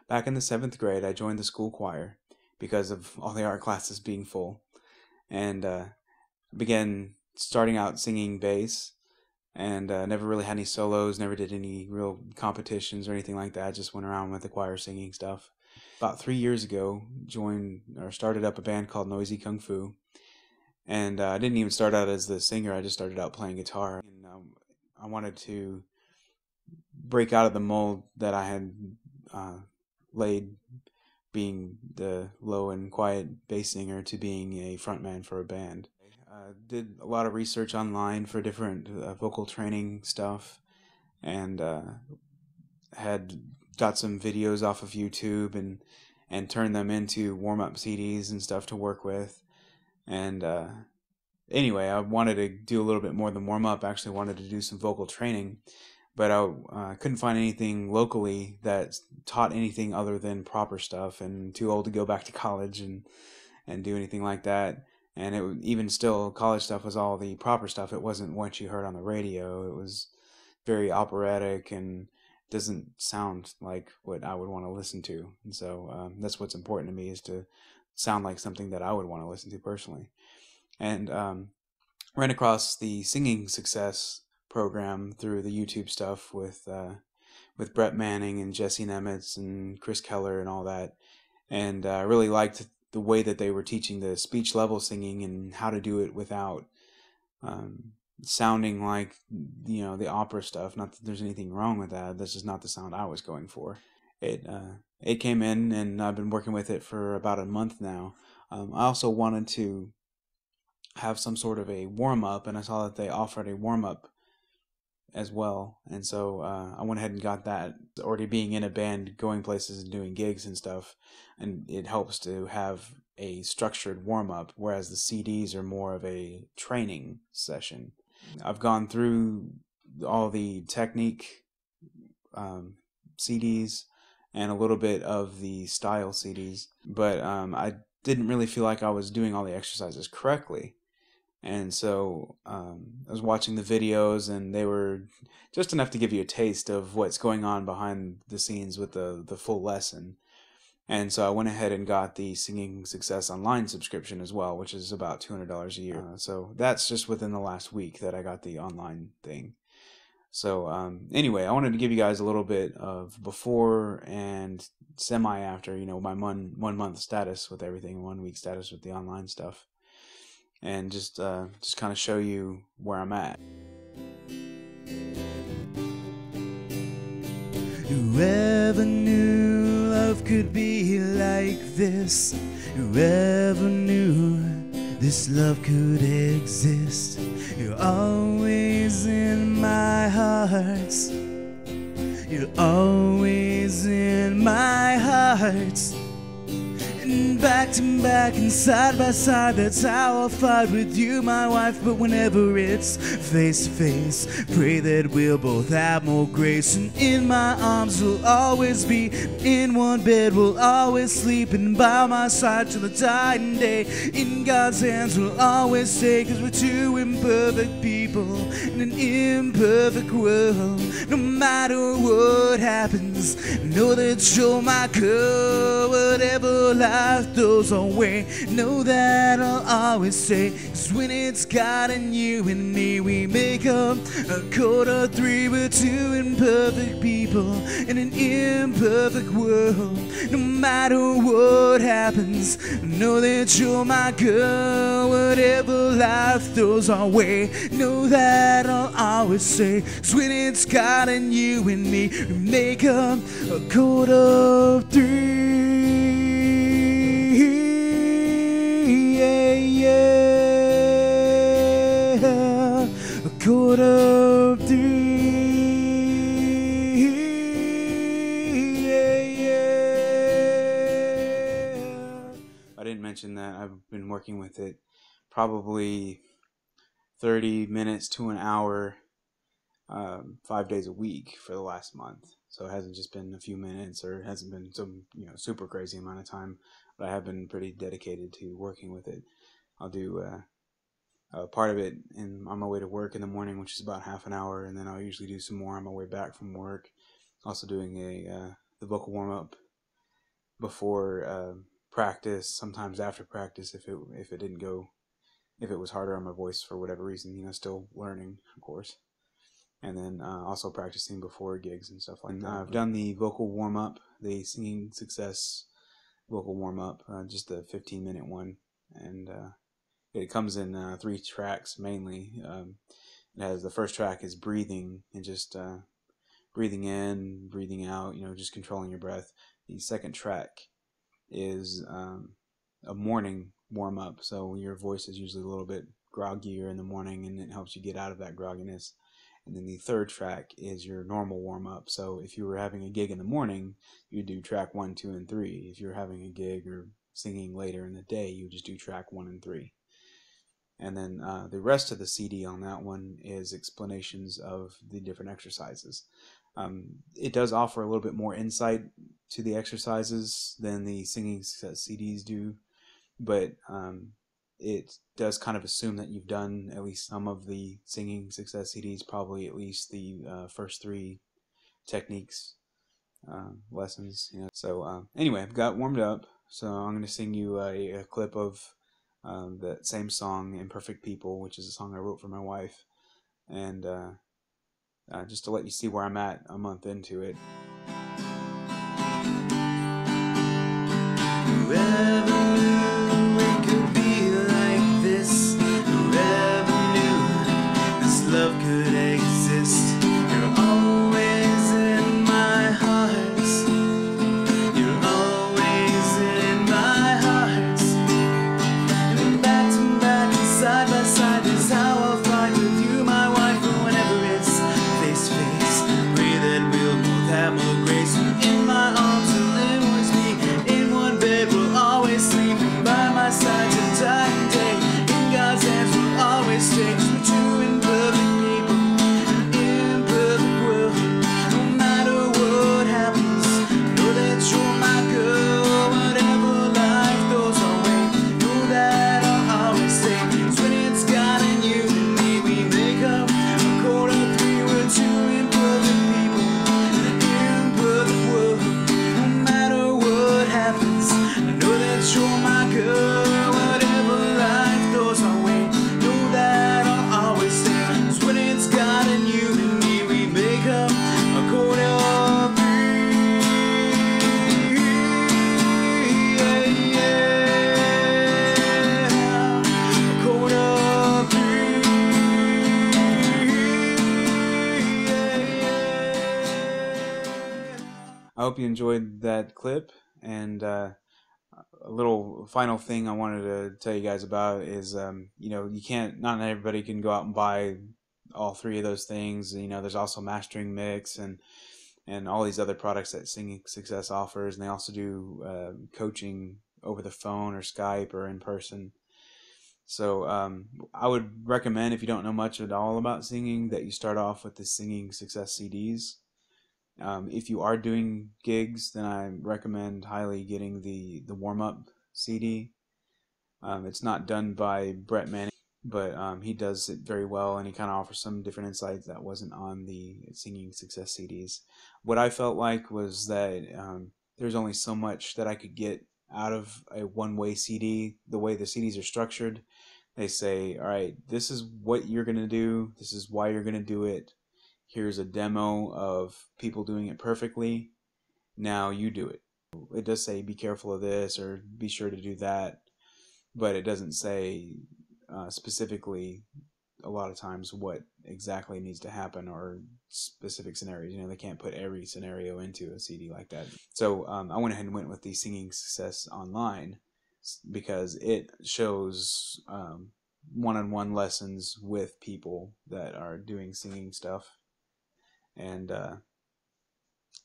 Back in the 7th grade, I joined the school choir because of all the art classes being full, and began starting out singing bass, and never really had any solos, never did any real competitions or anything like that. Just went around with the choir singing stuff. About 3 years ago, started up a band called Noisy Kung Fu, and I didn't even start out as the singer. I just started out playing guitar, and I wanted to break out of the mold that I had laid, being the low and quiet bass singer to being a frontman for a band. Did a lot of research online for different vocal training stuff, and had got some videos off of YouTube and turned them into warm-up CDs and stuff to work with. And anyway, I wanted to do a little bit more than warm-up. I actually wanted to do some vocal training, but I couldn't find anything locally that taught anything other than proper stuff, and too old to go back to college and do anything like that. And even still, college stuff was all the proper stuff. It wasn't what you heard on the radio. It was very operatic and doesn't sound like what I would want to listen to. And so that's what's important to me, is to sound like something that I would want to listen to personally. And ran across the Singing Success program through the YouTube stuff with Brett Manning and Jesse Nemitz and Chris Keller and all that. And I really liked the way that they were teaching the speech level singing and how to do it without sounding like, the opera stuff. Not that there's anything wrong with that. That's just not the sound I was going for. It came in, and I've been working with it for about a month now. I also wanted to have some sort of a warm-up, and I saw that they offered a warm-up as well, and so I went ahead and got that. Already being in a band, going places and doing gigs and stuff, and it helps to have a structured warm-up, whereas the CDs are more of a training session. I've gone through all the technique CDs and a little bit of the style CDs, but I didn't really feel like I was doing all the exercises correctly. And so I was watching the videos, and they were just enough to give you a taste of what's going on behind the scenes with the full lesson. And so I went ahead and got the Singing Success online subscription as well, which is about $200 a year. So that's just within the last week that I got the online thing. So anyway, I wanted to give you guys a little bit of before and semi after, my 1 month status with everything, 1 week status with the online stuff. And just kind of show you where I'm at. Whoever knew love could be like this? Whoever knew this love could exist? You're always in my heart. You're always in my heart. And back to back and side by side, that's how I'll fight with you, my wife. But whenever it's face to face, pray that we'll both have more grace. And in my arms we'll always be, in one bed we'll always sleep, and by my side till the dying day. In God's hands we'll always stay, 'cause we're two imperfect people in an imperfect world. No matter what happens, know that you're my girl. Whatever life throws our way, know that I'll always stay. 'Cause when it's God and you and me, we make up a chord of three. We're two imperfect people in an imperfect world. No matter what happens, know that you're my girl. Whatever life throws our way, know that I'll always stay. 'Cause when it's God and you and me, we make up a chord of three. A chord of three. I didn't mention that I've been working with it probably 30 minutes to an hour, 5 days a week for the last month. So it hasn't just been a few minutes, or it hasn't been some super crazy amount of time, but I have been pretty dedicated to working with it. I'll do part of it on my way to work in the morning, which is about half an hour, and then I'll usually do some more on my way back from work. Also doing the vocal warm-up before practice, sometimes after practice if it didn't go, if it was harder on my voice for whatever reason, you know, still learning, of course. And then also practicing before gigs and stuff like that. I've done the vocal warm-up, the Singing Success vocal warm-up, just the 15-minute one, and it comes in 3 tracks mainly. It has, the first track is breathing, and just breathing in, breathing out, you know, just controlling your breath. The second track is a morning warm-up, so your voice is usually a little bit groggier in the morning, and it helps you get out of that grogginess. And then the third track is your normal warm-up. So if you were having a gig in the morning, you do track 1, 2, and 3. If you're having a gig or singing later in the day, you just do track 1 and 3. And then the rest of the CD on that one is explanations of the different exercises. It does offer a little bit more insight to the exercises than the Singing Success CDs do, but it does kind of assume that you've done at least some of the Singing Success CDs, probably at least the first 3 techniques lessons. You know. So anyway, I've got warmed up, so I'm going to sing you a clip of that same song, Imperfect People, which is a song I wrote for my wife, and just to let you see where I'm at a month into it. Whoever knew it could be like this? Whoever knew this love could exist? You're always in my heart. You're always in my heart. And back to back and side by side is how I'll fight with you, my wife. But whenever it's face to face, pray that we'll both have more grace. In my arms will always be, in one bed we'll always sleep, and by my side till night and day. In God's hands we'll always stay. 'Cause we're 2 imperfect people, an imperfect world. No matter what happens, know that you're my girl. Whatever life throws our way, know that I'll always stay. 'Cause when it's God and you and me, we make up a chord of 3. We're 2 imperfect people, an imperfect world. No matter what happens, I know that you're my girl. Whatever life throws our way, know that I'll always stay. 'Cause when it's God and you and me, we make up a chord of 3. Yeah, yeah. A chord of 3. Yeah, yeah. I hope you enjoyed that clip, and a little final thing I wanted to tell you guys about is, you know, not everybody can go out and buy all 3 of those things. You know, there's also Mastering Mix and all these other products that Singing Success offers, and they also do coaching over the phone or Skype or in person. So I would recommend, if you don't know much at all about singing, that you start off with the Singing Success CDs. If you are doing gigs, then I recommend highly getting the warm-up CD. It's not done by Brett Manning, but he does it very well, and he kind of offers some different insights that wasn't on the Singing Success CDs. What I felt like was that there's only so much that I could get out of a one-way CD. The way the CDs are structured, they say, all right, this is what you're going to do, this is why you're going to do it, here's a demo of people doing it perfectly, now you do it. It does say be careful of this or be sure to do that, but it doesn't say specifically a lot of times what exactly needs to happen or specific scenarios. You know, they can't put every scenario into a CD like that. So I went ahead and went with the Singing Success Online because it shows one-on-one lessons with people that are doing singing stuff, and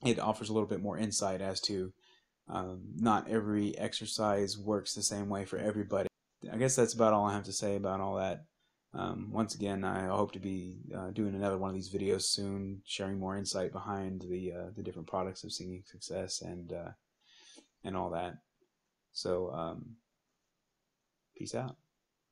it offers a little bit more insight as to not every exercise works the same way for everybody. I guess that's about all I have to say about all that. Once again, I hope to be doing another one of these videos soon, sharing more insight behind the different products of Singing Success and all that. So peace out.